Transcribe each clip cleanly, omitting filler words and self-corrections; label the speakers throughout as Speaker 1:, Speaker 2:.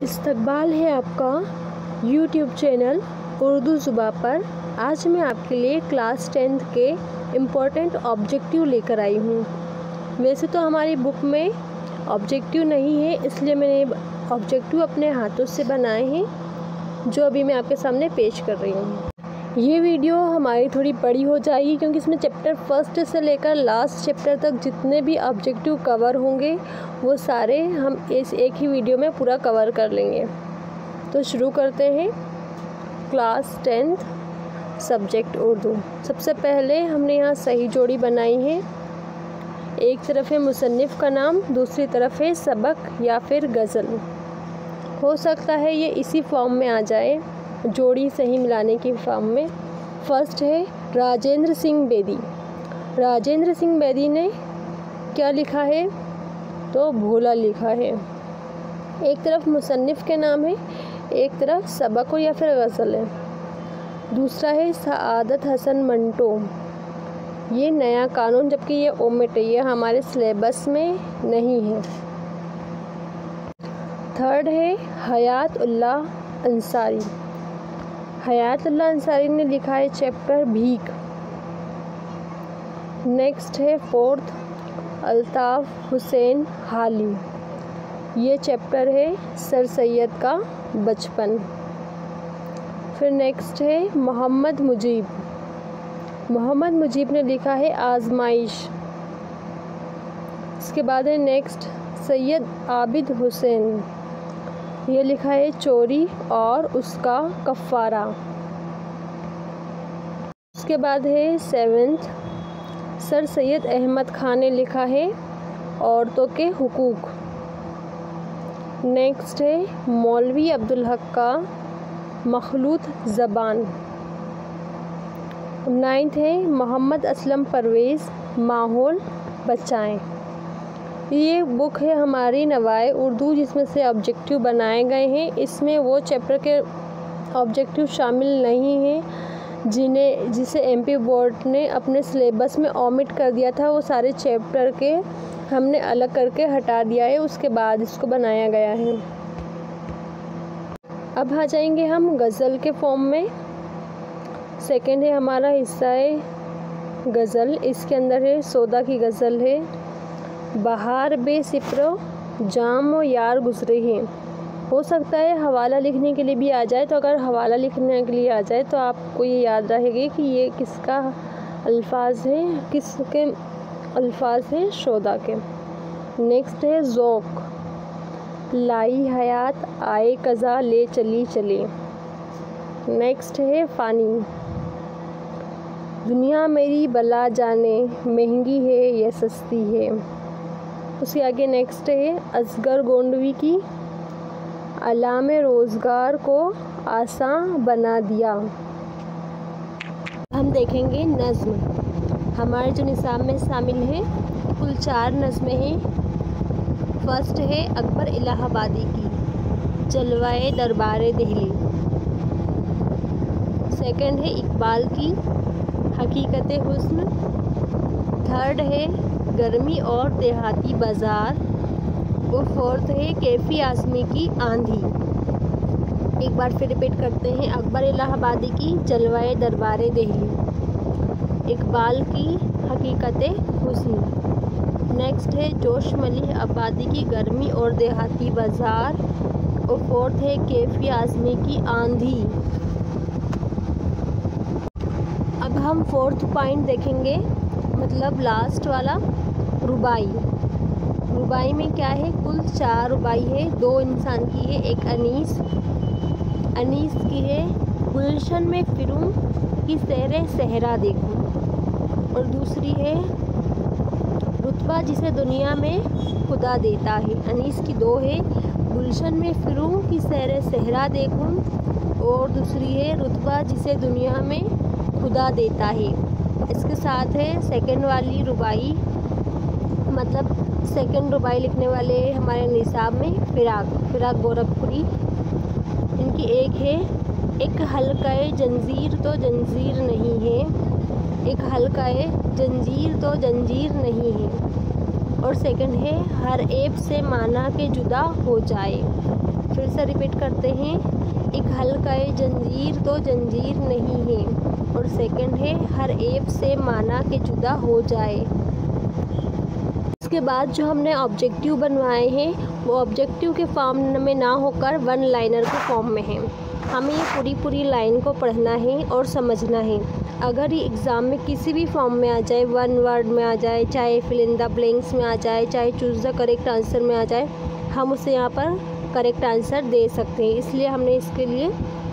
Speaker 1: इस्तकबाल है आपका यूट्यूब चैनल उर्दू ज़ुबान पर। आज मैं आपके लिए क्लास 10th के इम्पोर्टेंट ऑब्जेक्टिव लेकर आई हूँ। वैसे तो हमारी बुक में ऑब्जेक्टिव नहीं है, इसलिए मैंने ऑब्जेक्टिव अपने हाथों से बनाए हैं जो अभी मैं आपके सामने पेश कर रही हूँ। ये वीडियो हमारी थोड़ी बड़ी हो जाएगी क्योंकि इसमें चैप्टर फर्स्ट से लेकर लास्ट चैप्टर तक जितने भी ऑब्जेक्टिव कवर होंगे वो सारे हम इस एक ही वीडियो में पूरा कवर कर लेंगे। तो शुरू करते हैं। Class 10th subject Urdu. सबसे पहले हमने यहाँ सही जोड़ी बनाई है। एक तरफ है मुसन्निफ़ का नाम, दूसरी तरफ है सबक या फिर गज़ल। हो सकता है ये इसी फॉर्म में आ जाए, जोड़ी सही मिलाने की फॉर्म में। फर्स्ट है राजेंद्र सिंह बेदी। राजेंद्र सिंह बेदी ने क्या लिखा है? तो भोला लिखा है। एक तरफ मुसन्निफ़ के नाम है, एक तरफ सबक या फिर गज़ल है। दूसरा है सआदत हसन मंटो। ये नया कानून, जबकि ये ओमिट है, ये हमारे सिलेबस में नहीं है। थर्ड है हयातुल्लाह अंसारी। हयातुल्लाह अंसारी ने लिखा है चैप्टर भीख। नेक्स्ट है फोर्थ अल्ताफ़ हुसैन हाली। ये चैप्टर है सर सैयद का बचपन। फिर नेक्स्ट है मोहम्मद मुजीब। मोहम्मद मुजीब ने लिखा है आजमाइश। इसके बाद है नेक्स्ट सैयद आबिद हुसैन। ये लिखा है चोरी और उसका कफ़ारा। उसके बाद है सेवेंथ सर सैयद अहमद खान ने लिखा है औरतों के हुकूक। नेक्स्ट है मौलवी अब्दुल हक का मखलूत ज़बान। नाइन्थ है मोहम्मद असलम परवेज़ माहौल बचाएं। ये बुक है हमारी नवाए उर्दू, जिसमें से ऑब्जेक्टिव बनाए गए हैं। इसमें वो चैप्टर के ऑब्जेक्टिव शामिल नहीं हैं जिसे एमपी बोर्ड ने अपने सिलेबस में ओमिट कर दिया था। वो सारे चैप्टर के हमने अलग करके हटा दिया है, उसके बाद इसको बनाया गया है। अब आ जाएंगे हम गज़ल के फॉर्म में। सेकंड है हमारा हिस्सा है गज़ल। इसके अंदर है सौदा की गज़ल है। बहार बेसिप्रो जाम यार गुजरे हैं। हो सकता है हवाला लिखने के लिए भी आ जाए, तो अगर हवाला लिखने के लिए आ जाए तो आपको ये याद रहेगा कि ये किसका अल्फाज है, किसके अल्फाज हैं, शोदा के। नेक्स्ट है ज़ौक़। लाई हयात आए कज़ा ले चली चले। नेक्स्ट है फ़ानी। दुनिया मेरी बला जाने महंगी है या सस्ती है। उसके आगे नेक्स्ट है असगर गोंडवी की अलाम रोज़गार को आसान बना दिया। हम देखेंगे नज़्म। हमारे जो निसाब में शामिल है कुल 4 नज़्में हैं। फर्स्ट है अकबर इलाहाबादी की जलवाए दरबारे दिल्ली। सेकंड है इकबाल की हकीकत हुस्न। थर्ड है गर्मी और देहाती बाज़ार। और फोर्थ है कैफ़ी आज़मी की आंधी। एक बार फिर रिपीट करते हैं। अकबर इलाहाबादी की जलवाए दरबारे दिल्ली, इकबाल की हकीकत हुस्न। नेक्स्ट है जोश मलिह आबादी की गर्मी और देहाती बाज़ार। और फोर्थ है कैफ़ी आज़मी की आंधी। अब हम फोर्थ पॉइंट देखेंगे, मतलब लास्ट वाला, रुबाई। रुबाई में क्या है? कुल 4 रुबाई है। 2 इंसान की है। एक अनीस की है गुलशन में फिरूं कि सैरे सहरा देखूं। और दूसरी है रुतबा जिसे दुनिया में खुदा देता है। अनीस की 2 है, गुलशन में फिरूं कि सैरे सहरा देखूं। और दूसरी है रुतबा जिसे दुनिया में खुदा देता है। इसके साथ है सेकंड वाली रुबाई, मतलब सेकंड रुबाई लिखने वाले हमारे निसाब में फिराक गोरखपुरी। इनकी एक है एक हल्काए जंजीर तो जंजीर नहीं है। एक हल्काए जंजीर तो जंजीर नहीं है। और सेकंड है हर ऐब से माना के जुदा हो जाए। फिर से रिपीट करते हैं, एक हल्का जंजीर तो जंजीर नहीं है। और सेकंड है, हर ऐप से माना कि जुदा हो जाए। इसके बाद जो हमने ऑब्जेक्टिव बनवाए हैं वो ऑब्जेक्टिव के फॉर्म में ना होकर वन लाइनर के फॉर्म में हैं। हमें ये पूरी लाइन को पढ़ना है और समझना है। अगर ये एग्ज़ाम में किसी भी फॉर्म में आ जाए, वन वर्ड में आ जाए, चाहे फिल इन द ब्लैंक्स में आ जाए, चाहे चूज़ द करेक्ट आंसर में आ जाए, हम उसे यहाँ पर करेक्ट आंसर दे सकते हैं। इसलिए हमने इसके लिए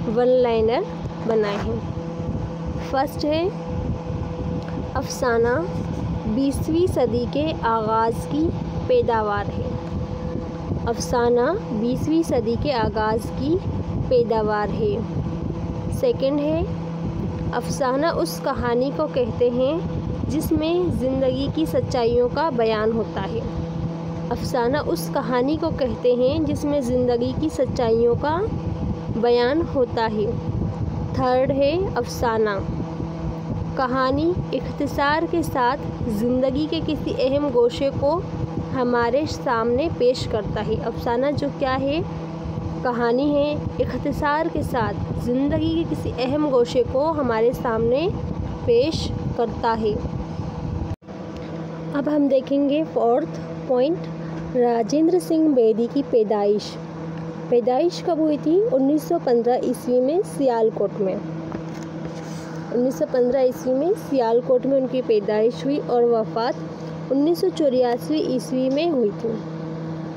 Speaker 1: वन लाइनर बनाए हैं। फर्स्ट है, अफसाना 20वीं सदी के आगाज़ की पैदावार है। अफसाना 20वीं सदी के आगाज़ की पैदावार है। सेकंड है, अफसाना उस कहानी को कहते हैं जिसमें ज़िंदगी की सच्चाइयों का बयान होता है। अफसाना उस कहानी को कहते हैं जिसमें ज़िंदगी की सच्चाइयों का बयान होता है। थर्ड है, अफसाना कहानी इख्तिसार के साथ ज़िंदगी के किसी अहम गोशे को हमारे सामने पेश करता है। अफसाना जो क्या है, कहानी है, इख्तिसार के साथ ज़िंदगी के किसी अहम गोशे को हमारे सामने पेश करता है। अब हम देखेंगे फोर्थ पॉइंट, राजेंद्र सिंह बेदी की पैदाइश। पैदाइश कब हुई थी? 1915 ईस्वी में सियालकोट में। 1915 ईस्वी में सियालकोट में उनकी पैदाइश हुई और वफ़ात 1984 ईस्वी में हुई थी।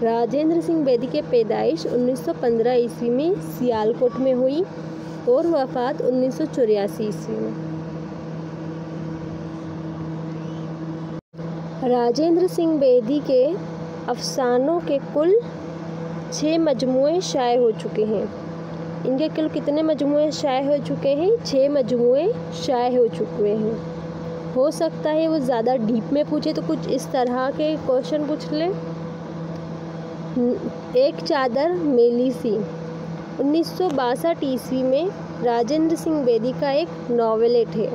Speaker 1: राजेंद्र सिंह बेदी के पैदाइश 1915 ईस्वी में सियालकोट में हुई और वफ़ात 1984 ईस्वी में। राजेंद्र सिंह बेदी के अफसानों के कुल 6 मजमूए शाये हो चुके हैं। इनके कुल कितने मजमूए शाये हो चुके हैं? 6 मजमूए शाये हो चुके हैं। हो सकता है वो ज़्यादा डीप में पूछे तो कुछ इस तरह के क्वेश्चन पूछ ले। एक चादर मेली सी 1962 ईस्वी में राजेंद्र सिंह बेदी का एक नॉवेलेट है।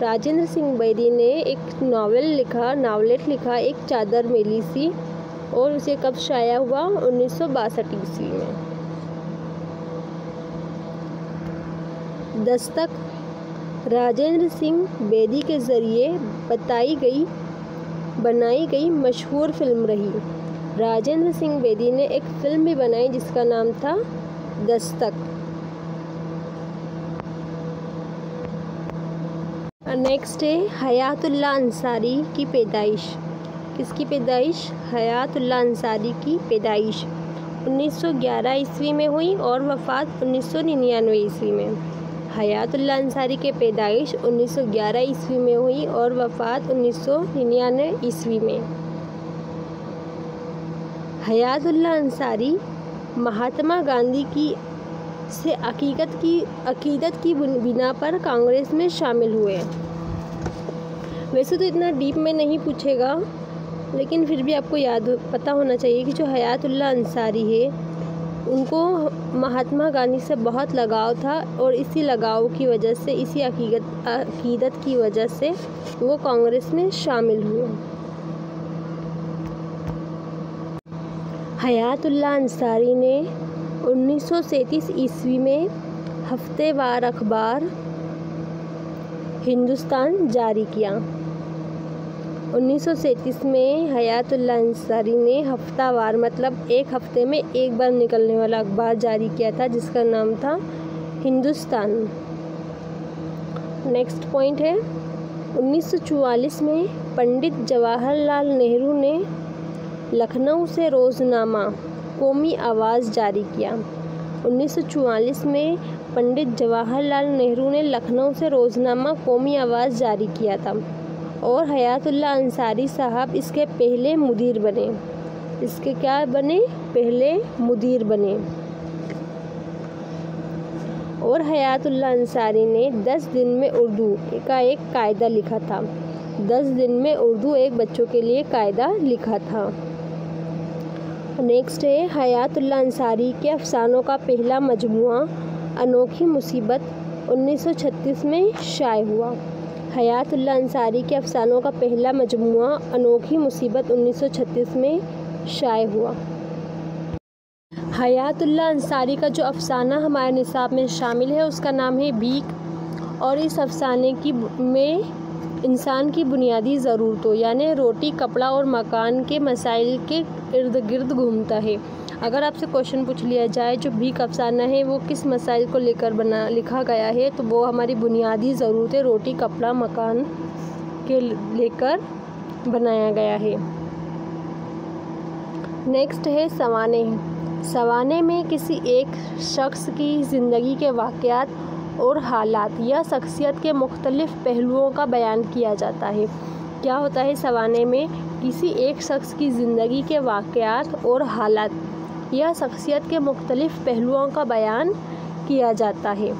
Speaker 1: राजेंद्र सिंह बेदी ने एक नॉवेलेट लिखा एक चादर मेली सी, और उसे कब शाया हुआ? 1962 ईस्वी में। दस्तक राजेंद्र सिंह बेदी के ज़रिए बनाई गई मशहूर फिल्म रही। राजेंद्र सिंह बेदी ने एक फिल्म भी बनाई जिसका नाम था दस्तक। नेक्स्ट है, हयातुल्लाह अंसारी की पैदाइश। किसकी पैदाइश? हयातुल्लाह अंसारी की पैदाइश 1911 ईस्वी में हुई और वफ़ात 1999 ईस्वी में। हयातुल्लाह अंसारी के पैदाइश 1911 ईस्वी में हुई और वफ़ात 1999 ईस्वी में। हयातुल्लाह अंसारी महात्मा गांधी की से अकीदत की बिना पर कांग्रेस में शामिल हुए। वैसे तो इतना डीप में नहीं पूछेगा, लेकिन फिर भी आपको पता होना चाहिए कि जो हयातुल्लाह अंसारी है उनको महात्मा गांधी से बहुत लगाव था और इसी लगाव की वजह से, इसी अकीदत की वजह से वो कांग्रेस में शामिल हुए। हयातुल्लाह अंसारी ने 1937 ईस्वी में हफ्तेवार अखबार हिंदुस्तान जारी किया। 1937 में हयातुल्लाह अंसारी ने हफ्तावार मतलब एक हफ्ते में एक बार निकलने वाला अखबार जारी किया था जिसका नाम था हिंदुस्तान। नेक्स्ट पॉइंट है, 1944 में पंडित जवाहरलाल नेहरू ने लखनऊ से रोज़नामा कौमी आवाज़ जारी किया। 1944 में पंडित जवाहरलाल नेहरू ने लखनऊ से रोज़नामा कौमी आवाज़ जारी किया था और हयातुल्लाह अंसारी साहब इसके पहले मुदीर बने। इसके क्या बने? पहले मुदीर बने। और हयातुल्लाह अंसारी ने 10 दिन में उर्दू का एक कायदा लिखा था। 10 दिन में उर्दू एक बच्चों के लिए कायदा लिखा था। नेक्स्ट है, हयातुल्लाह अंसारी के अफसानों का पहला मजमुआ अनोखी मुसीबत 1936 में शाये हुआ। हयातुल्लाह अंसारी के अफसानों का पहला मजमुआ अनोखी मुसीबत 1936 में शाये हुआ। हयातुल्लाह अंसारी का जो अफ़साना हमारे निसाब में शामिल है उसका नाम है भीख। और इस अफ़साने में इंसान की बुनियादी ज़रूरतों यानी रोटी, कपड़ा और मकान के मसाइल के इर्द गिर्द घूमता है। अगर आपसे क्वेश्चन पूछ लिया जाए जो भीख अफ़साना है वो किस मसाइल को लेकर लिखा गया है, तो वो हमारी बुनियादी ज़रूरतें रोटी, कपड़ा, मकान के लेकर बनाया गया है। नेक्स्ट है सवाने। सवाने में किसी एक शख्स की ज़िंदगी के वाक़यात और हालात या शख्सियत के मुख्तलिफ़ पहलुओं का बयान किया जाता है। क्या होता है सवाने में? किसी एक शख्स की ज़िंदगी के वाक़यात और हालात या शख्सियत के मुख्तलिफ़ पहलुओं का बयान किया जाता है।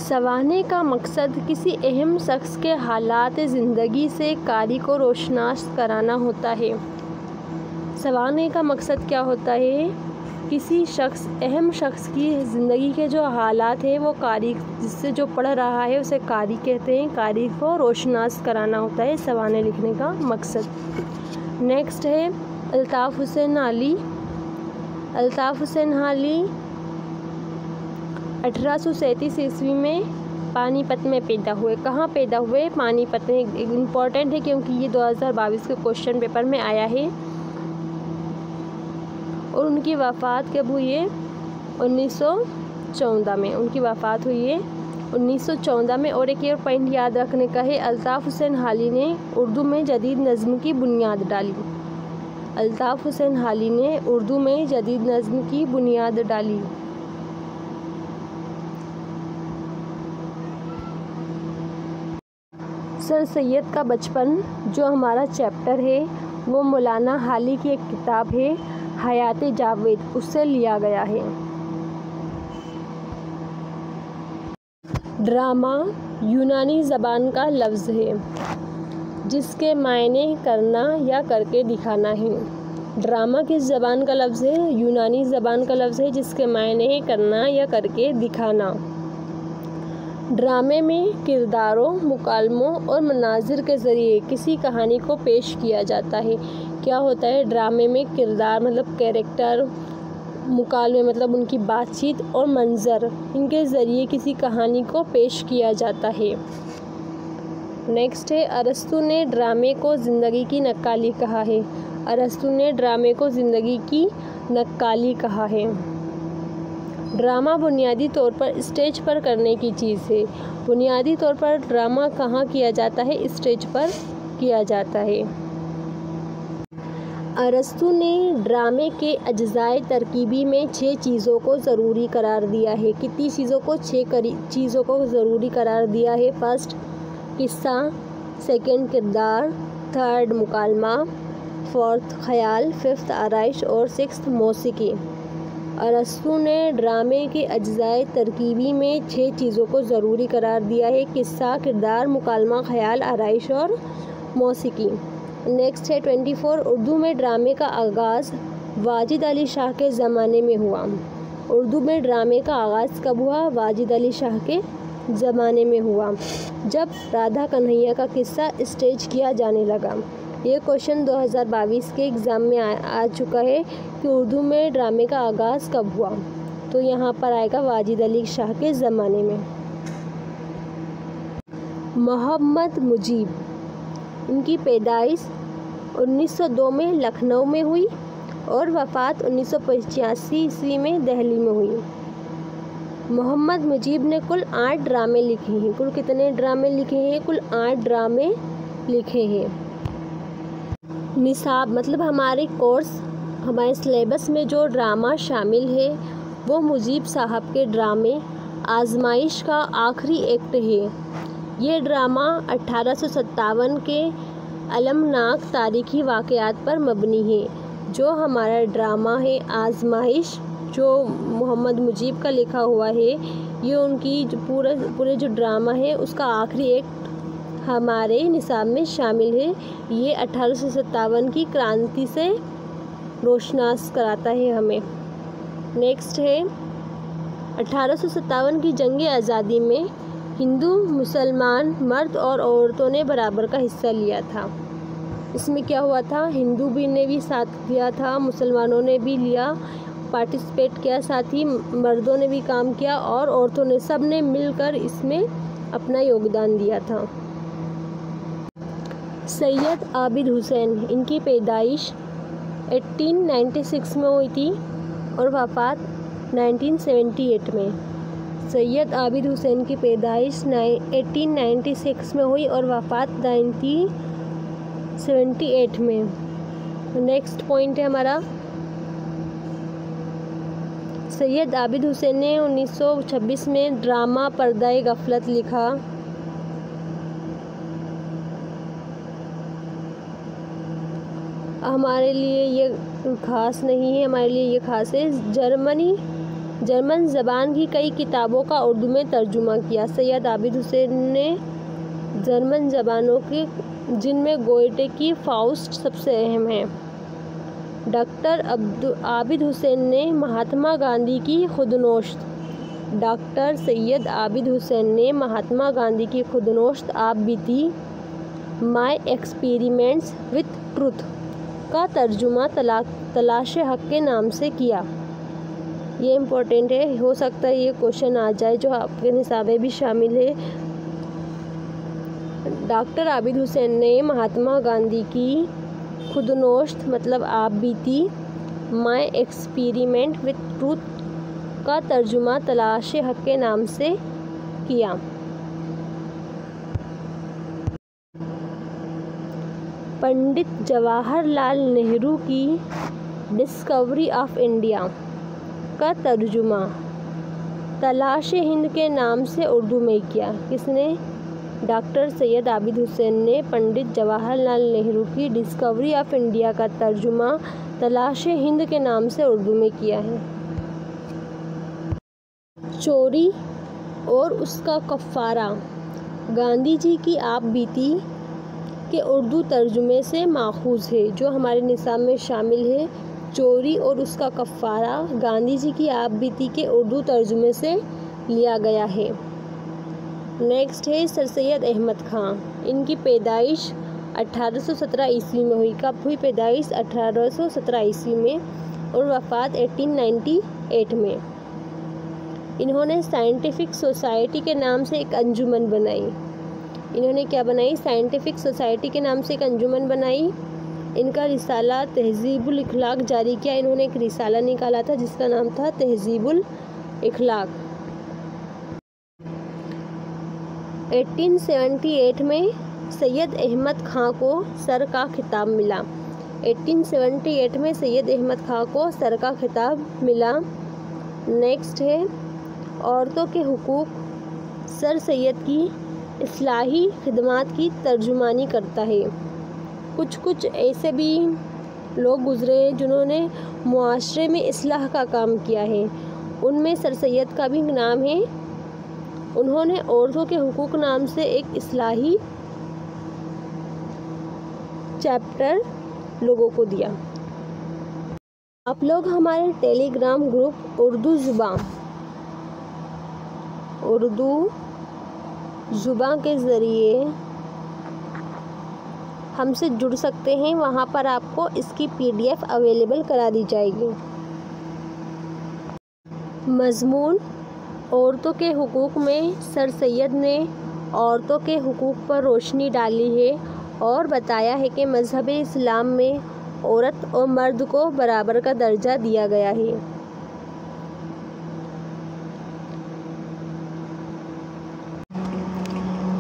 Speaker 1: सवाने का मकसद किसी अहम शख्स के हालात ज़िंदगी से कारी को रोशनास कराना होता है। सवाने का मकसद क्या होता है? किसी अहम शख्स की ज़िंदगी के जो हालात है वो कारी, जिससे जो पढ़ रहा है उसे कारी कहते हैं। कारी को रोशनास कराना होता है सवाने लिखने का मकसद। नेक्स्ट है अल्ताफ़ हुसैन अली। अल्ताफ़ हुसैन अली 1837 ईस्वी में पानीपत में पैदा हुए। कहाँ पैदा हुए? पानीपत में। इम्पॉर्टेंट है क्योंकि ये 2022 के क्वेश्चन पेपर में आया है। और उनकी वफ़ात कब हुई है? 1914 में उनकी वफ़ात हुई है, 1914 में। और एक और पॉइंट याद रखने का है, अल्ताफ़ हुसैन अली ने उर्दू में जदीद नज़्म की बुनियाद डाली। अल्ताफ़ हुसैन अली ने उर्दू में जदीद नज़्म की बुनियाद डाली। सर सैयद का बचपन जो हमारा चैप्टर है वो मौलाना हाली की एक किताब है हयात जावेद, उससे लिया गया है। ड्रामा यूनानी ज़बान का लफ्ज़ है जिसके मायने करना या करके दिखाना है। ड्रामा किस ज़बान का लफ्ज़ है? यूनानी ज़बान का लफ्ज़ है जिसके मायने करना या करके दिखाना। ड्रामे में किरदारों, मुकालमों और मनाजिर के ज़रिए किसी कहानी को पेश किया जाता है। क्या होता है? ड्रामे में किरदार मतलब कैरेक्टर, मुकालमे मतलब उनकी बातचीत और मंज़र, इनके ज़रिए किसी कहानी को पेश किया जाता है। नेक्स्ट है अरस्तु ने ड्रामे को ज़िंदगी की नक्काली कहा है। अरस्तु ने ड्रामे को ज़िंदगी की नक्काली कहा है। ड्रामा बुनियादी तौर पर स्टेज पर करने की चीज़ है। बुनियादी तौर पर ड्रामा कहाँ किया जाता है? स्टेज पर किया जाता है। अरस्तु ने ड्रामे के अज्जाए तरकीबी में 6 चीज़ों को ज़रूरी करार दिया है। कितनी चीज़ों को? 6 चीज़ों को ज़रूरी करार दिया है। फर्स्ट किस्सा, सेकंड किरदार, थर्ड मुकालमा, फोर्थ ख्याल, फिफ्थ आराइश और सिक्स्थ मौसीकी। अरस्तु ने ड्रामे के अज्जाए तरकीबी में 6 चीज़ों को ज़रूरी करार दिया है। किस्सा, किरदार, मुकालमा, ख्याल, आराइश और मौसीकी। नेक्स्ट है 24। उर्दू में ड्रामे का आगाज़ वाजिद अली शाह के ज़माने में हुआ। उर्दू में ड्रामे का आगाज़ कब हुआ? वाजिद अली शाह के ज़माने में हुआ, जब राधा कन्हैया का किस्सा स्टेज किया जाने लगा। ये क्वेश्चन 2022 के एग्ज़ाम में आ चुका है कि उर्दू में ड्रामे का आगाज़ कब हुआ, तो यहाँ पर आएगा वाजिद अली शाह के ज़माने में। मोहम्मद मुजीब, इनकी पैदाइश 1902 में लखनऊ में हुई और वफ़ात 1985 ईस्वी में दिल्ली में हुई। मोहम्मद मुजीब ने कुल 8 ड्रामे लिखे हैं। कुल कितने ड्रामे लिखे हैं? कुल 8 ड्रामे लिखे हैं। निसाब मतलब हमारे कोर्स, हमारे सिलेबस में जो ड्रामा शामिल है वो मुजीब साहब के ड्रामे आजमाइश का आखिरी एक्ट है। ये ड्रामा 1857 के अलमनाक तारीख़ी वाक़यात पर मबनी है। जो हमारा ड्रामा है आजमाइश, जो मोहम्मद मुजीब का लिखा हुआ है, ये उनकी जो पूरे जो ड्रामा है उसका आखिरी एक्ट हमारे निसाब में शामिल है। ये 1857 की क्रांति से रोशनास कराता है हमें। नेक्स्ट है 1857 की जंग आज़ादी में हिंदू मुसलमान मर्द और औरतों ने बराबर का हिस्सा लिया था। इसमें क्या हुआ था, हिंदू भी ने भी साथ दिया था, मुसलमानों ने भी लिया पार्टिसिपेट किया, साथ ही मर्दों ने भी काम किया और औरतों ने, सब ने मिलकर इसमें अपना योगदान दिया था। सैयद आबिद हुसैन, इनकी पैदाइश 1896 में हुई थी और वफ़ात 1978 में। सैयद आबिद हुसैन की पैदाइश 1896 में हुई और वफ़ात 1978 में। नेक्स्ट पॉइंट है हमारा, सैयद आबिद हुसैन ने 1926 में ड्रामा पर्दाए गफलत लिखा। हमारे लिए ये ख़ास नहीं है, हमारे लिए ये ख़ास है। जर्मन ज़बान की कई किताबों का उर्दू में तर्जुमा किया। सैयद आबिद हुसैन ने जर्मन ज़बानों के, जिनमें गोएटे की फाउस्ट सबसे अहम है। डॉक्टर आबिद हुसैन ने महात्मा गांधी की खुदनोश्त, डॉक्टर सैयद आबिद हुसैन ने महात्मा गांधी की खुदनोश्त आप बीती माय एक्सपेरिमेंट्स विथ ट्रुथ का तर्जुमा तलाश हक के नाम से किया। ये इम्पोर्टेंट है, हो सकता है ये क्वेश्चन आ जाए, जो आपके निसाब में भी शामिल है। डॉक्टर आबिद हुसैन ने महात्मा गांधी की खुदनोश्त मतलब आप बीती माय एक्सपेरिमेंट विथ ट्रूथ का तर्जुमा तलाश हक के नाम से किया। पंडित जवाहरलाल नेहरू की डिस्कवरी ऑफ इंडिया का तर्जुमा तलाश हिंद के नाम से उर्दू में किया। किसने? डॉक्टर सैयद आबिद हुसैन ने पंडित जवाहरलाल नेहरू की डिस्कवरी ऑफ इंडिया का तर्जुमा तलाश हिंद के नाम से उर्दू में किया है। चोरी और उसका कफ़ारा गांधी जी की आप बीती के उर्दू तर्जुमे से माखूज़ है, जो हमारे निसाब में शामिल है। चोरी और उसका कफ़ारा गांधी जी की आप बीती के उर्दू तर्जुमे से लिया गया है। नेक्स्ट है सर सैयद अहमद ख़ान, इनकी पैदाइश 1817 ईस्वी में हुई। कब हुई पैदाइश? 1817 ईस्वी में और वफ़ात 1898 में। इन्होंने साइंटिफिक सोसाइटी के नाम से एक अंजुमन बनाई। इन्होंने क्या बनाई? साइंटिफिक सोसाइटी के नाम से एक अंजुमन बनाई। इनका रिसाला तहज़ीबुल इखलाक जारी किया। इन्होंने एक रिसाला निकाला था जिसका नाम था तहज़ीबुल इखलाक। 1878 में सैयद अहमद ख़ान को सर का खिताब मिला। 1878 में सैयद अहमद ख़ान को सर का खिताब मिला। नेक्स्ट है औरतों के हुकूक, सर सैयद की इस्लाही खिदमात की तर्जुमानी करता है। कुछ ऐसे भी लोग गुज़रे हैं जिन्होंने मुआशरे में इस्लाह का काम किया है, उनमें सर सैयद का भी नाम है। उन्होंने औरतों के हुकूक नाम से एक इस्लाही चैप्टर लोगों को दिया। आप लोग हमारे टेलीग्राम ग्रुप उर्दू ज़ुबान के ज़रिए हमसे जुड़ सकते हैं। वहाँ पर आपको इसकी PDF अवेलेबल करा दी जाएगी। मज़मून औरतों के हुकूक में सर सैयद ने औरतों के हुकूक पर रोशनी डाली है और बताया है कि मज़हब इस्लाम में औरत और मर्द को बराबर का दर्जा दिया गया है।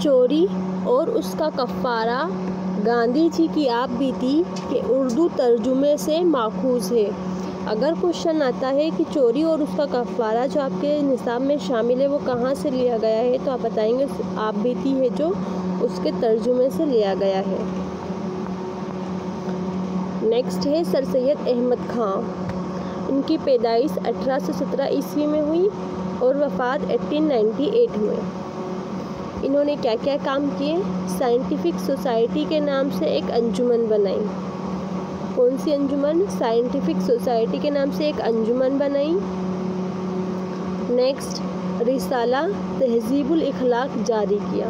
Speaker 1: चोरी और उसका कफ़ारा गांधी जी की आप बीती के उर्दू तर्जुमे से माखूज़ है। अगर क्वेश्चन आता है कि चोरी और उसका कफ़ारा जो आपके निसाब में शामिल है वो कहाँ से लिया गया है, तो आप बताएंगे आप बीती है जो उसके तर्जुमे से लिया गया है। नेक्स्ट है सर सैयद अहमद ख़ान, इनकी पैदाइश 1817 ईस्वी में हुई और वफ़ात 1898 में। इन्होंने क्या क्या काम किए? साइंटिफिक सोसाइटी के नाम से एक अंजुमन बनाई। कौन सी अंजुमन? साइंटिफिक सोसाइटी के नाम से एक अंजुमन बनाई। नेक्स्ट, रिसाला तहज़ीबुल इखलाक जारी किया।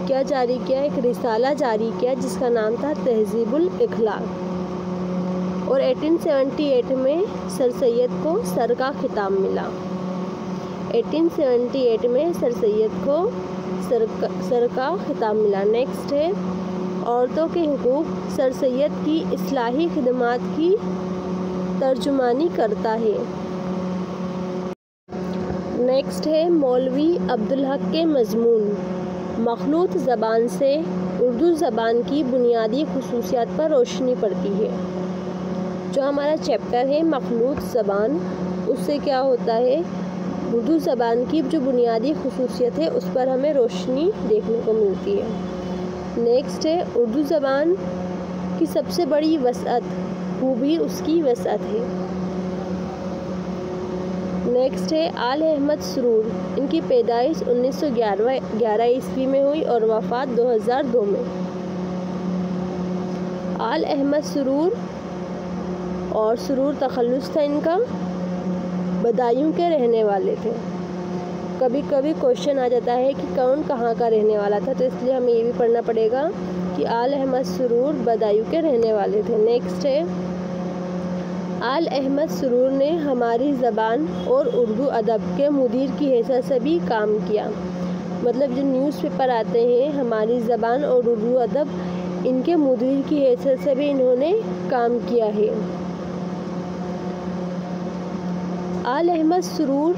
Speaker 1: क्या जारी किया, एक रिसाला जारी किया जिसका नाम था तहज़ीबुल इखलाक। और 1878 में सर सैयद को सर का खिताब मिला। 1878 में सर सैयद को सर का खिताब मिला। नेक्स्ट है औरतों के हुकूक। सर सैयद की इस्लाही खिदमात की तर्जुमानी करता है। नेक्स्ट है मौलवी अब्दुल हक के मज़मून। मखलूत ज़बान से उर्दू ज़बान की बुनियादी खुसूसियात पर रोशनी पड़ती है। जो हमारा चैप्टर है मखलूत ज़बान, उससे क्या होता है, उर्दू ज़बान की जो बुनियादी खुसूसियत है उस पर हमें रोशनी देखने को मिलती है। नेक्स्ट है उर्दू ज़बान की सबसे बड़ी वसअत खूबी उसकी वसअत है। नेक्स्ट है आल अहमद सुरूर। इनकी पैदाइश 1911 ईस्वी में हुई और वफ़ात 2002 में। आल अहमद सुरूर और सुरूर तखल्लुस था इनका, बदायूं के रहने वाले थे। कभी कभी क्वेश्चन आ जाता है कि कौन कहाँ का रहने वाला था, तो इसलिए हमें ये भी पढ़ना पड़ेगा कि आल अहमद सुरूर बदायूं के रहने वाले थे। नेक्स्ट है आल अहमद सुरूर ने हमारी ज़बान और उर्दू अदब के मुदीर की हैसियत से भी काम किया। मतलब जो न्यूज़पेपर आते हैं हमारी ज़बान और उर्दू अदब, इनके मुदीर की हैसियत से भी इन्होंने काम किया है। आल अहमद सुरूर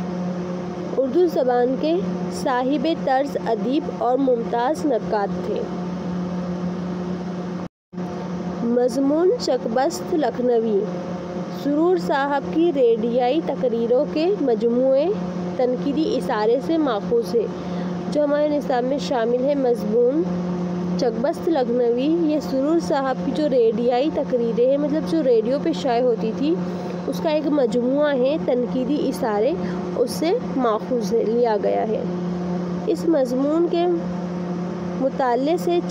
Speaker 1: उर्दू ज़बान के साहिब तर्ज अदीब और मुमताज़ नक्काद थे। मज़मून चकबस्त लखनवी। सुरूर साहब की रेडियाई तकरीरों के मजमूए तनकीदी इशारे से माखूज़ है। जो हमारे निसाब में शामिल है मज़मून चकबस्त लखनवी, ये सुरूर साहब की जो रेडियाई तकरीरें हैं, मतलब जो रेडियो पे शाये होती थी, उसका एक मजमुआ है, तनकीदी इशारे, उससे माखूज़ है, लिया गया है। इस मज़मून के मुताले से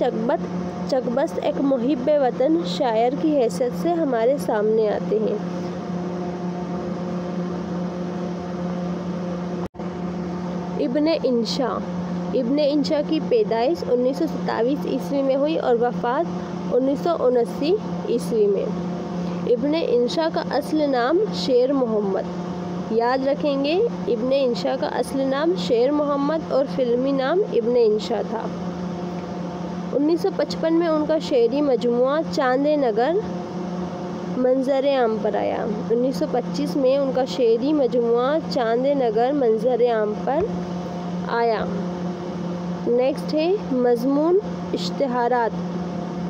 Speaker 1: चकबस्त एक मुहिब वतन शायर की हैसियत से हमारे सामने आते हैं। इब्ने इंशा की पैदाइश 1927 ईस्वी में हुई और वफ़ात 1979 ईस्वी में। इब्ने इंशा का असली नाम शेर मोहम्मद। याद रखेंगे, इब्ने इंशा का असली नाम शेर मोहम्मद और फिल्मी नाम इब्ने इंशा था। 1955 में उनका शेरी मजमुआ चांदे नगर मंजर आम पर आया। 1925 में उनका शेरी मजमुआ चांदे नगर मंजर आम पर आया। नेक्स्ट है मज़मून इश्तिहारात।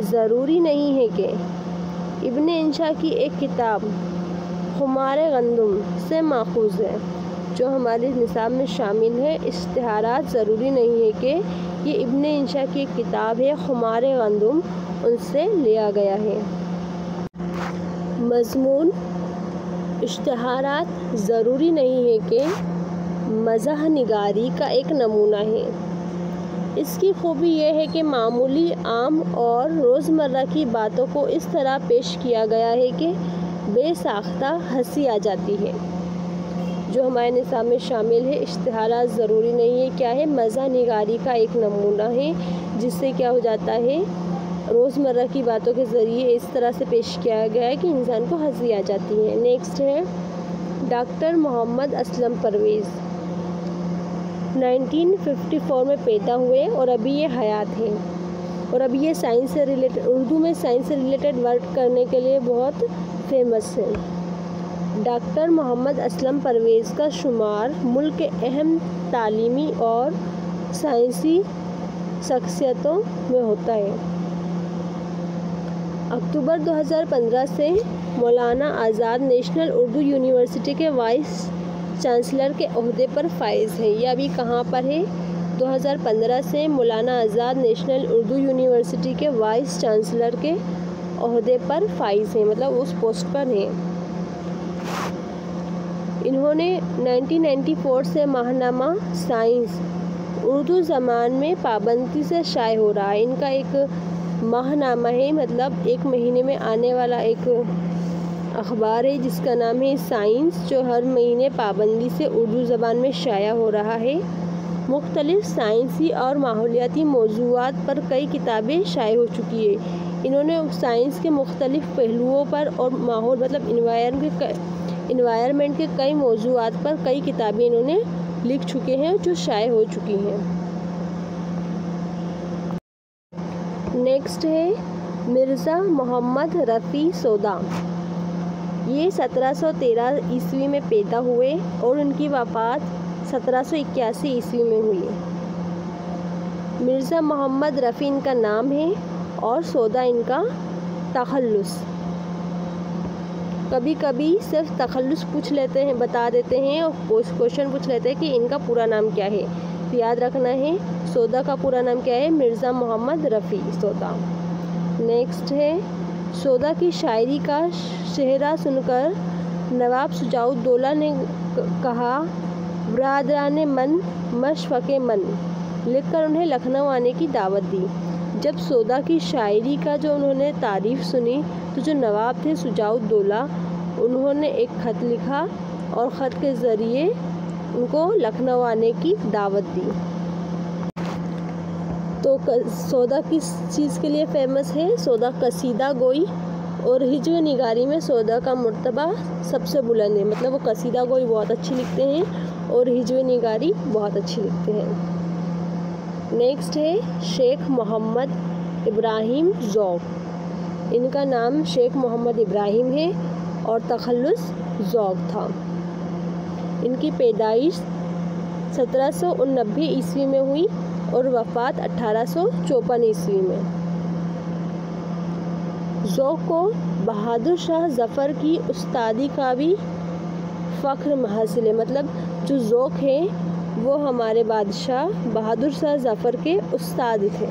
Speaker 1: ज़रूरी नहीं है कि इब्ने इंशा की एक किताब खुमारे गंदुम से माखूज़ है, जो हमारे निसाब में शामिल है। इश्तिहारात ज़रूरी नहीं है कि ये इब्ने इंशा की एक किताब है, खुमारे गंदुम, उनसे लिया गया है। मज़मून इश्तिहारात ज़रूरी नहीं है कि मज़ाह निगारी का एक नमूना है। इसकी खूबी यह है कि मामूली, आम और रोज़मर्रा की बातों को इस तरह पेश किया गया है कि बेसाख्ता हंसी आ जाती है। जो हमारे निसाब में शामिल है, इश्तिहारात ज़रूरी नहीं है, क्या है, मज़ाह निगारी का एक नमूना है, जिससे क्या हो जाता है, रोज़मर्रा की बातों के ज़रिए इस तरह से पेश किया गया है कि इंसान को हंसी आ जाती है। नेक्स्ट है डॉक्टर मोहम्मद असलम परवेज़। 1954 में पैदा हुए और अभी ये हयात हैं, और अभी ये साइंस से रिलेटेड, उर्दू में साइंस से रिलेटेड वर्क करने के लिए बहुत फेमस है। डॉक्टर मोहम्मद असलम परवेज़ का शुमार मुल्क के अहम तालीमी और साइंसी शख्सियतों में होता है। अक्टूबर 2015 से मौलाना आज़ाद नेशनल उर्दू यूनिवर्सिटी के वाइस चांसलर के ओहदे पर फाइज है। यह अभी कहाँ पर है, 2015 से मौलाना आज़ाद नेशनल उर्दू यूनिवर्सिटी के वाइस चांसलर के ओहदे पर फाइज है, मतलब उस पोस्ट पर है। इन्होंने 1994 से माहनामा साइंस उर्दू ज़बान में पाबंदी से शाये हो रहा है। इनका एक माहनामा है, मतलब एक महीने में आने वाला एक अखबार है जिसका नाम है साइंस, जो हर महीने पाबंदी से उर्दू ज़बान में शाया हो रहा है। मुख्तलिफ साइंसी और माहौलियाती मौज़ूआत पर कई किताबें शाये हो चुकी है। इन्होंने साइंस के मुख्तलिफ पहलुओं पर और माहौल मतलब इन्वायरमेंट के कई मौज़ूआत पर कई किताबें इन्होंने लिख चुके हैं जो शाये हो चुकी हैं। नेक्स्ट है मिर्ज़ा मोहम्मद रफ़ी सौदा। ये 1713 ईस्वी में पैदा हुए और उनकी वफ़ात 1781 ईस्वी में हुई। मिर्ज़ा मोहम्मद रफ़ी इनका नाम है और सौदा इनका तखल्लुस। कभी कभी सिर्फ तखल्लुस पूछ लेते हैं, बता देते हैं और क्वेश्चन पूछ लेते हैं कि इनका पूरा नाम क्या है। तो याद रखना है सौदा का पूरा नाम क्या है, मिर्ज़ा मोहम्मद रफ़ी सौदा। नेक्स्ट है सौदा की शायरी का शहरा सुनकर नवाब शुजाउद्दौला ने कहा बरादरान मन मशफ़क़े मन, लिखकर उन्हें लखनऊ आने की दावत दी। जब सौदा की शायरी का जो उन्होंने तारीफ़ सुनी तो जो नवाब थे शुजाउद्दौला, उन्होंने एक ख़त लिखा और ख़त के ज़रिए उनको लखनऊ आने की दावत दी। तो सौदा किस चीज़ के लिए फ़ेमस है? सौदा कसीदा गोई और हिज्व निगारी में सौदा का मर्तबा सबसे बुलंद है। मतलब वो कसीदा गोई बहुत अच्छी लिखते हैं और हिज्व निगारी बहुत अच्छी लिखते हैं। नेक्स्ट है शेख मोहम्मद इब्राहिम ज़ौक़। इनका नाम शेख मोहम्मद इब्राहिम है और तखल्लुस ज़ौक़ था। इनकी पैदाइश 1789 ईस्वी में हुई और वफ़ात 1854 ईस्वी में। ज़ौक़ को बहादुर शाह ज़फ़र की उस्तादी का भी फ़ख्र हासिल है। मतलब जो ज़ौक़ है वो हमारे बादशाह बहादुर शाह ज़फ़र के उस्ताद थे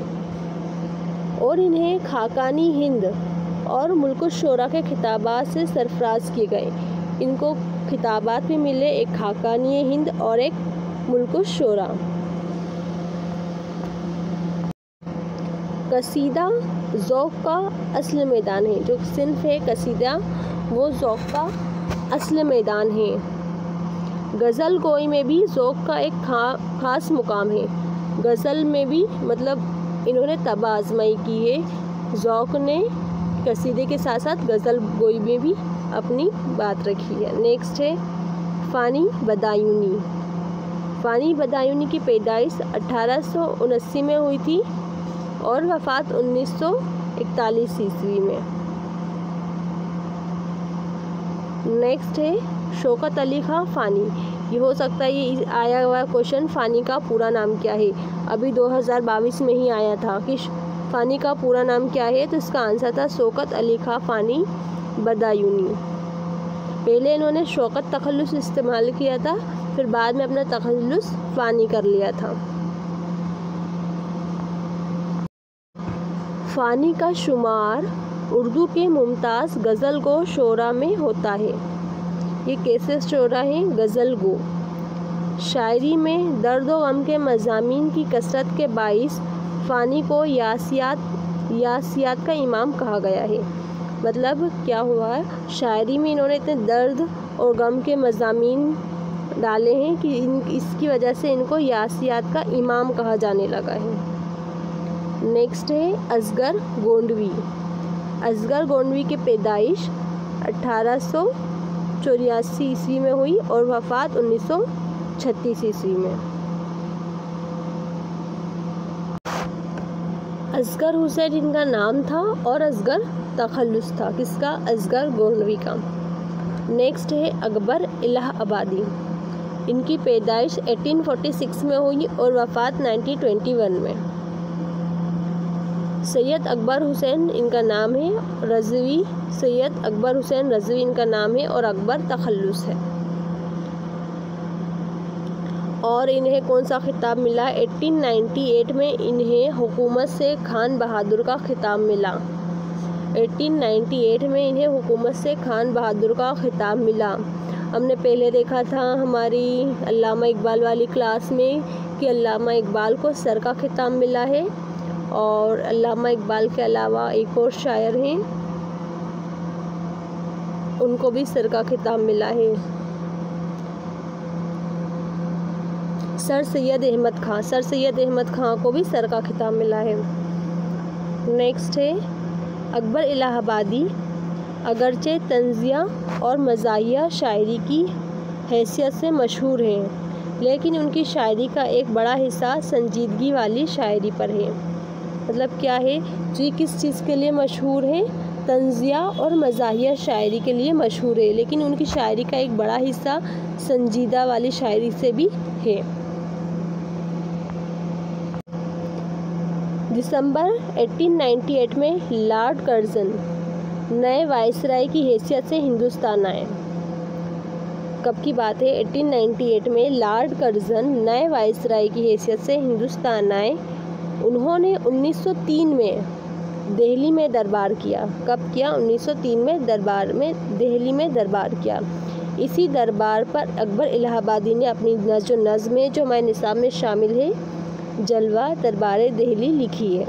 Speaker 1: और इन्हें खाकानी हिंद और मुल्क शोरा के खिताबात से सरफराज किए गए। इनको खिताबात भी मिले, एक खाकानी हिंद और एक मुल्क शोरा। कसीदा ज़ौक़ का असल मैदान है। जो सिन्फ़ है कसीदा वो ज़ौक़ का असल मैदान है। गज़ल गोई में भी ज़ौक़ का एक ख़ास मुकाम है। गज़ल में भी मतलब इन्होंने तब आज़माई की है। ज़ौक़ ने कसीदे के साथ साथ गज़ल गोई में भी अपनी बात रखी है। नेक्स्ट है फ़ानी बदायूनी। फ़ानी बदायूनी की पैदाइश 1879 में हुई थी और वफ़ात 1941 ईस्वी में। नेक्स्ट है शौकत अली खां फ़ानी। ये हो सकता है ये आया हुआ क्वेश्चन फ़ानी का पूरा नाम क्या है, अभी 2022 में ही आया था कि फ़ानी का पूरा नाम क्या है। तो इसका आंसर था शौकत अली खां फ़ानी बदायूनी। पहले इन्होंने शौकत तखल्लुस इस्तेमाल किया था, फिर बाद में अपना तखल्लुस फ़ानी कर लिया था। फ़ानी का शुमार उर्दू के मुमताज़ गज़ल गो शोरा में होता है। ये कैसे शोरा हैं? गज़ल गो। शायरी में दर्द व गम के मज़ामीन की कसरत के बाइस फ़ानी को यासियात का इमाम कहा गया है। मतलब क्या हुआ है, शायरी में इन्होंने इतने दर्द और गम के मज़ामीन डाले हैं कि इसकी वजह से इनको यासियात का इमाम कहा जाने लगा है। नेक्स्ट है असगर गोंडवी। असगर गोंडवी की पैदाइश 1884 ईस्वी में हुई और वफ़ात 1936 ईस्वी में। असगर हुसैन इनका नाम था और असगर तखल्लुस था किसका? असगर गोंडवी का। नेक्स्ट है अकबर इलाहाबादी। इनकी पैदाइश 1846 में हुई और वफ़ात 1921 में। सैयद अकबर हुसैन इनका नाम है, रज़वी सैयद अकबर हुसैन रज़वी इनका नाम है और अकबर तखल्लुस है। और इन्हें कौन सा खिताब मिला? 1898 में इन्हें हुकूमत से खान बहादुर का खिताब मिला। 1898 में इन्हें हुकूमत से खान बहादुर का खिताब मिला। हमने पहले देखा था हमारी अल्लामा इकबाल वाली क्लास में कि अल्लामा इकबाल को सर का खिताब मिला है और अल्लामा इकबाल के अलावा एक और शायर हैं उनको भी सर का खिताब मिला है। सर सैयद अहमद ख़ान, सर सैयद अहमद ख़ान को भी सर का खिताब मिला है। नेक्स्ट है अकबर इलाहाबादी, अगरचे तंज़िया और मज़ाहिया शायरी की हैसियत से मशहूर हैं, लेकिन उनकी शायरी का एक बड़ा हिस्सा संजीदगी वाली शायरी पर है। मतलब क्या है जी, किस चीज़ के लिए मशहूर है? तंज़िया और मज़ाहिया शायरी के लिए मशहूर है, लेकिन उनकी शायरी का एक बड़ा हिस्सा संजीदा वाली शायरी से भी है। दिसंबर 1898 में लॉर्ड कर्ज़न नए वायसराय की हैसियत से हिंदुस्तान आए। कब की बात है? 1898 में लॉर्ड कर्ज़न नए वायसराय की हैसियत से हिंदुस्तान आए। उन्होंने 1903 में दिल्ली में दरबार किया। कब किया? 1903 में दिल्ली में दरबार किया। इसी दरबार पर अकबर इलाहाबादी ने अपनी जो नज़्म जो हमारे निसाब में शामिल है, जलवा दरबारे दिल्ली, लिखी है।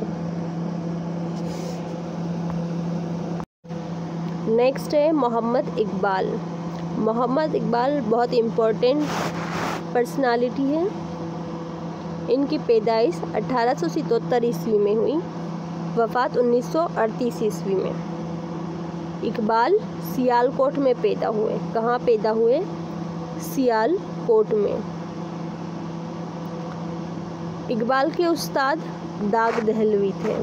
Speaker 1: नेक्स्ट है मोहम्मद इकबाल। मोहम्मद इकबाल बहुत इम्पोर्टेंट पर्सनालिटी है। इनकी पैदाइश 1877 ईस्वी में हुई, वफ़ात 1938 ईस्वी में। इकबाल सियालकोट में पैदा हुए। कहाँ पैदा हुए? सियालकोट में। इकबाल के उस्ताद दाग दहलवी थे।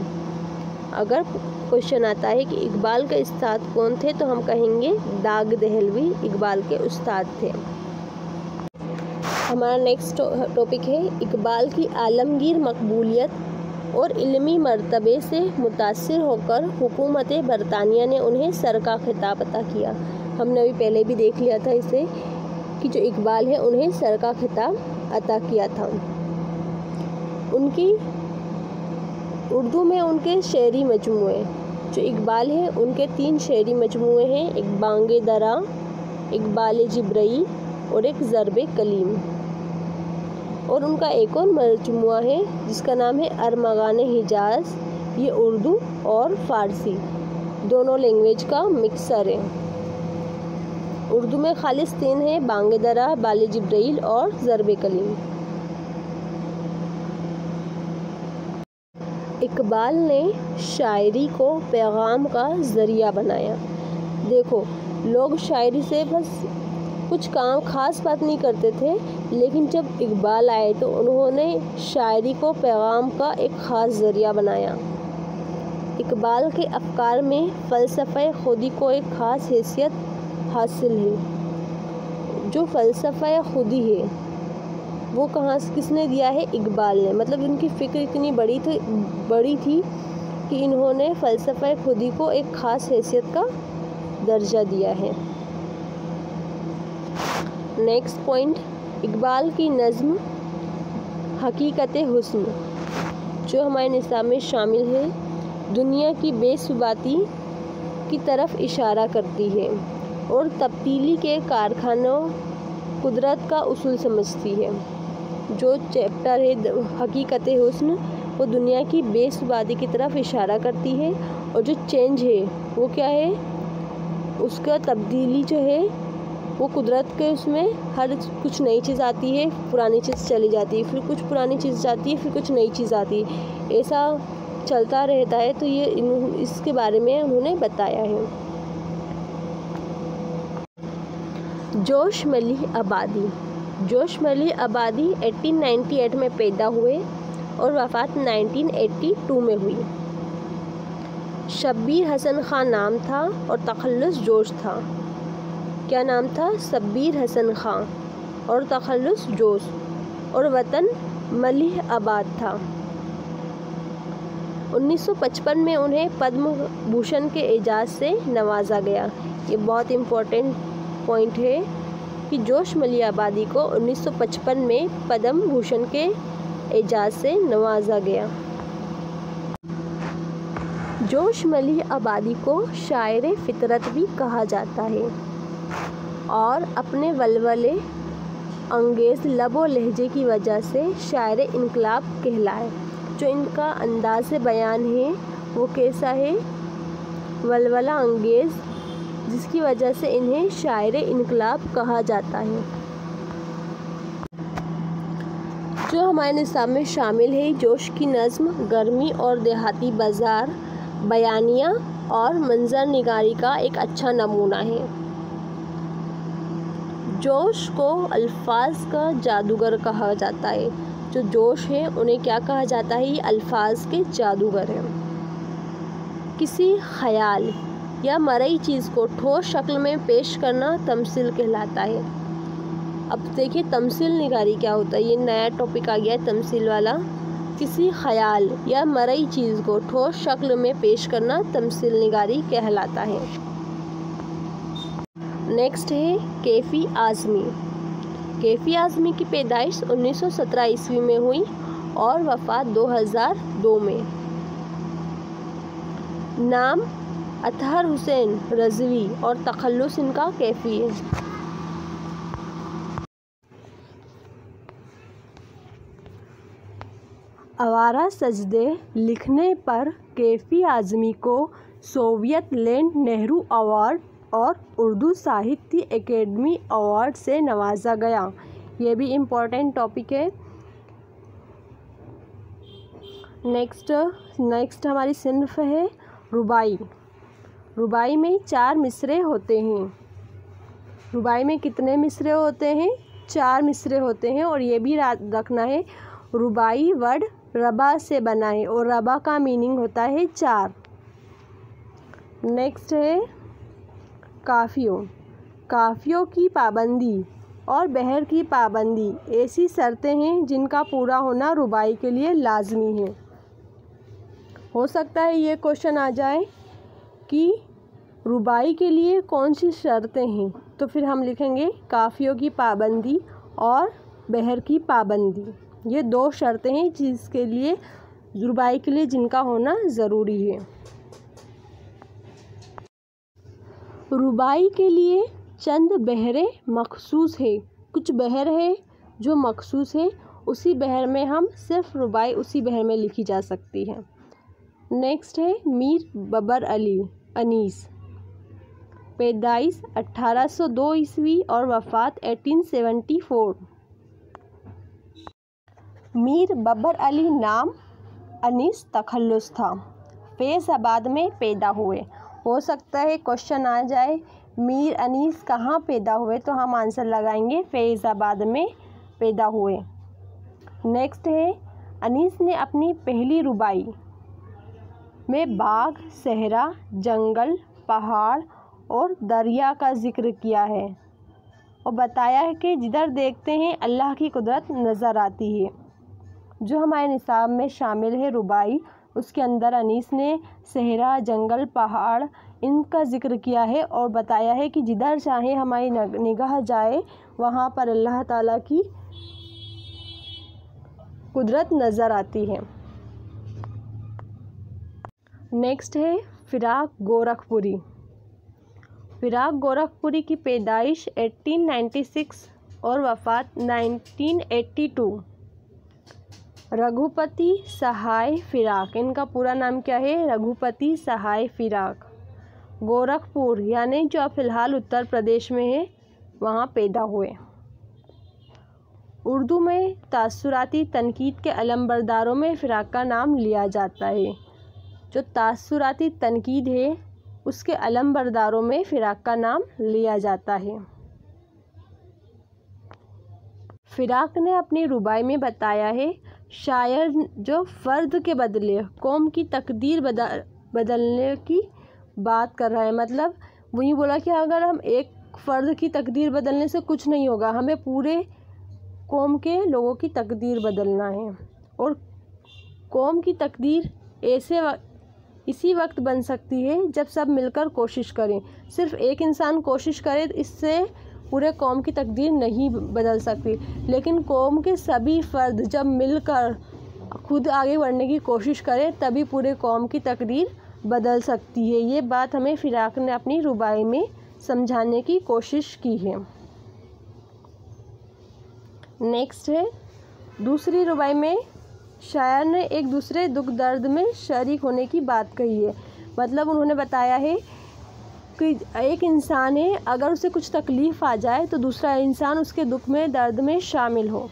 Speaker 1: अगर क्वेश्चन आता है कि इकबाल के उस्ताद कौन थे, तो हम कहेंगे दाग दहलवी इकबाल के उस्ताद थे। हमारा नेक्स्ट टॉपिक है इकबाल की आलमगीर मकबूलियत और इल्मी मर्तबे से मुतासिर होकर हुकूमत बरतानिया ने उन्हें सर का खिताब अता किया। हमने अभी पहले भी देख लिया था इसे कि जो इकबाल है उन्हें सर का खिताब अता किया था। उनकी उर्दू में उनके शेरी मजमूए, जो इकबाल है उनके 3 शेरी मजमूए हैं, एक बांगे दरा, इकबाल जिब्रई और एक ज़रबे कलीम। और उनका एक और मजमुआ है जिसका नाम है अरमगाने हिजाज। ये उर्दू और फ़ारसी दोनों लैंग्वेज का मिक्सर है। उर्दू में खालिस 3 है, बांगे दरा, बाले जिब्राइल और ज़रबे कलीम। इकबाल ने शायरी को पैगाम का ज़रिया बनाया। देखो, लोग शायरी से बस कुछ काम ख़ास बात नहीं करते थे, लेकिन जब इकबाल आए तो उन्होंने शायरी को पैगाम का एक ख़ास ज़रिया बनाया। इकबाल के अफ़कार में फ़लसफ़े खुदी को एक ख़ास हैसियत हासिल है। जो फ़लसफ़े खुदी है वो किसने दिया है? इकबाल ने। मतलब इनकी फ़िक्र इतनी बड़ी थी कि इन्होंने फ़लसफ़े खुदी को एक ख़ास हैसियत का दर्जा दिया है। नेक्स्ट पॉइंट, इकबाल की नज़्म हकीकत हुस्न, जो हमारे निसाब में शामिल है, दुनिया की बेसुबाती की तरफ इशारा करती है और तब्दीली के कारखानों कुदरत का उसूल समझती है। जो चैप्टर है हकीकत हुस्न, वो दुनिया की बेसुबाती की तरफ इशारा करती है, और जो चेंज है वो क्या है? उसका तब्दीली जो है वो कुदरत के उसमें हर कुछ नई चीज़ आती है, पुरानी चीज़ चली जाती है, फिर कुछ पुरानी चीज़ जाती है, फिर कुछ नई चीज़ आती है, ऐसा चलता रहता है। तो ये इसके बारे में उन्होंने बताया है। जोश मलिह आबादी। जोश मलिह आबादी 1898 में पैदा हुए और वफ़ात 1982 में हुई। शब्बीर हसन खान नाम था और तखल्लुस जोश था। क्या नाम था? शब्बीर हसन खान और तखल्लुस जोश, और वतन मलिह आबाद था। 1955 में उन्हें पद्म भूषण के एजाज़ से नवाजा गया। ये बहुत इम्पोर्टेंट पॉइंट है कि जोश मलिह आबादी को 1955 में पद्म भूषण के एजाज़ से नवाजा गया। जोश मलिह आबादी को शायर फितरत भी कहा जाता है और अपने वलवले अंगेज़ लबो लहजे की वजह से शायर इनकलाब कहलाए। जो इनका अंदाज़ बयान है वो कैसा है? वलवला अंगेज़, जिसकी वजह से इन्हें शायर इनकलाब कहा जाता है। जो हमारे निसाब में शामिल है जोश की नज़्म, गर्मी और देहाती बाज़ार, बयानिया और मंजर निगारी का एक अच्छा नमूना है। जोश को अल्फाज का जादूगर कहा जाता है। जो जोश है उन्हें क्या कहा जाता है? ये अल्फाज के जादूगर हैं। किसी ख़याल या मरई चीज़ को ठोस शक्ल में पेश करना तमसील कहलाता है। अब देखिए तमसील निगारी क्या होता है, ये नया टॉपिक आ गया है तमसील वाला। किसी ख़याल या मरई चीज़ को ठोस शक्ल में पेश करना तमसील निगारी कहलाता है। नेक्स्ट है कैफ़ी आज़मी। कैफ़ी आज़मी की पैदाइश 1917 ईस्वी में हुई और वफ़ात 2002 में। नाम अतहर हुसैन रज़वी और तखल्लुस इनका कैफ़ी है। आवारा सजदे लिखने पर कैफ़ी आज़मी को सोवियत लैंड नेहरू अवार्ड और उर्दू साहित्य एकेडमी अवार्ड से नवाजा गया। ये भी इम्पोर्टेंट टॉपिक है। नेक्स्ट हमारी सिन्फ है रुबाई। रुबाई में 4 मिसरे होते हैं। रुबाई में कितने मिसरे होते हैं? 4 मिसरे होते हैं। और ये भी रखना है रुबाई वर्ड रबा से बना है और रबा का मीनिंग होता है 4। नेक्स्ट है काफ़ियों। काफ़ियों की पाबंदी और बहर की पाबंदी ऐसी शर्तें हैं जिनका पूरा होना रुबाई के लिए लाजमी है। हो सकता है ये क्वेश्चन आ जाए कि रुबाई के लिए कौन सी शर्तें हैं, तो फिर हम लिखेंगे काफ़ियों की पाबंदी और बहर की पाबंदी। ये 2 शर्तें हैं जिसके लिए रुबाई के लिए जिनका होना ज़रूरी है। रुबाई के लिए चंद बहरें मखसूस है। कुछ बहर है जो मखसूस है, उसी बहर में हम सिर्फ रुबाई उसी बहर में लिखी जा सकती है। नेक्स्ट है मीर बबर अली अनीस। पैदाइश 1802 ईस्वी और वफ़ात 1874। मीर बबर अली नाम अनीस तखल्लुस था। फैज़ाबाद में पैदा हुए। हो सकता है क्वेश्चन आ जाए मीर अनीस कहाँ पैदा हुए, तो हम आंसर लगाएंगे फैज़ाबाद में पैदा हुए। नेक्स्ट है अनीस ने अपनी पहली रुबाई में बाग, सहरा, जंगल, पहाड़ और दरिया का जिक्र किया है और बताया है कि जिधर देखते हैं अल्लाह की कुदरत नज़र आती है। जो हमारे निसाब में शामिल है रुबाई, उसके अंदर अनीस ने सहरा, जंगल, पहाड़ इनका जिक्र किया है और बताया है कि जिधर चाहे हमारी निगाह जाए वहाँ पर अल्लाह ताला की कुदरत नज़र आती है। नेक्स्ट है फ़िराक गोरखपुरी। फ़िराक गोरखपुरी की पैदाइश 1896 और वफ़ात 1982। रघुपति सहाय फ़िराक, इनका पूरा नाम क्या है? रघुपति सहाय फ़िराक। गोरखपुर यानी जो फ़िलहाल उत्तर प्रदेश में है वहाँ पैदा हुए। उर्दू में तासुराती तनकीद के अलमबरदारों में फ़िराक का नाम लिया जाता है। जो तासुराती तनकीद है उसके अलमबरदारों में फ़िराक का नाम लिया जाता है। फ़िराक ने अपनी रुबाई में बताया है शायर जो फ़र्द के बदले कौम की तकदीर बदलने की बात कर रहा है। मतलब वही बोला कि अगर हम एक फ़र्द की तकदीर बदलने से कुछ नहीं होगा, हमें पूरे कौम के लोगों की तकदीर बदलना है। और कौम की तकदीर इसी वक्त बन सकती है जब सब मिलकर कोशिश करें। सिर्फ़ एक इंसान कोशिश करे इससे पूरे कौम की तकदीर नहीं बदल सकती, लेकिन कौम के सभी फ़र्द जब मिलकर खुद आगे बढ़ने की कोशिश करें तभी पूरे कौम की तकदीर बदल सकती है। ये बात हमें फ़िराक ने अपनी रुबाई में समझाने की कोशिश की है। नेक्स्ट है दूसरी रुबाई में शायर ने एक दूसरे दुख दर्द में शरीक होने की बात कही है। मतलब उन्होंने बताया है कि एक इंसान है, अगर उसे कुछ तकलीफ़ आ जाए तो दूसरा इंसान उसके दुख में, दर्द में शामिल हो।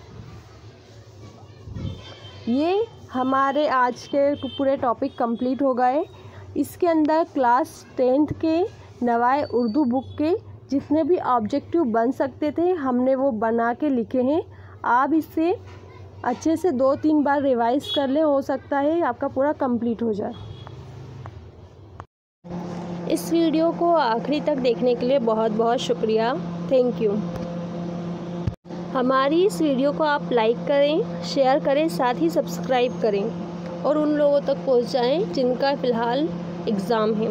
Speaker 1: ये हमारे आज के पूरे टॉपिक कंप्लीट हो गए। इसके अंदर क्लास 10th के नवाए उर्दू बुक के जितने भी ऑब्जेक्टिव बन सकते थे हमने वो बना के लिखे हैं। आप इसे अच्छे से 2-3 बार रिवाइज कर लें, हो सकता है आपका पूरा कंप्लीट हो जाए। इस वीडियो को आखिरी तक देखने के लिए बहुत बहुत शुक्रिया। Thank you. हमारी इस वीडियो को आप लाइक करें, शेयर करें, साथ ही सब्सक्राइब करें और उन लोगों तक पहुंचाएं जिनका फ़िलहाल एग्ज़ाम है।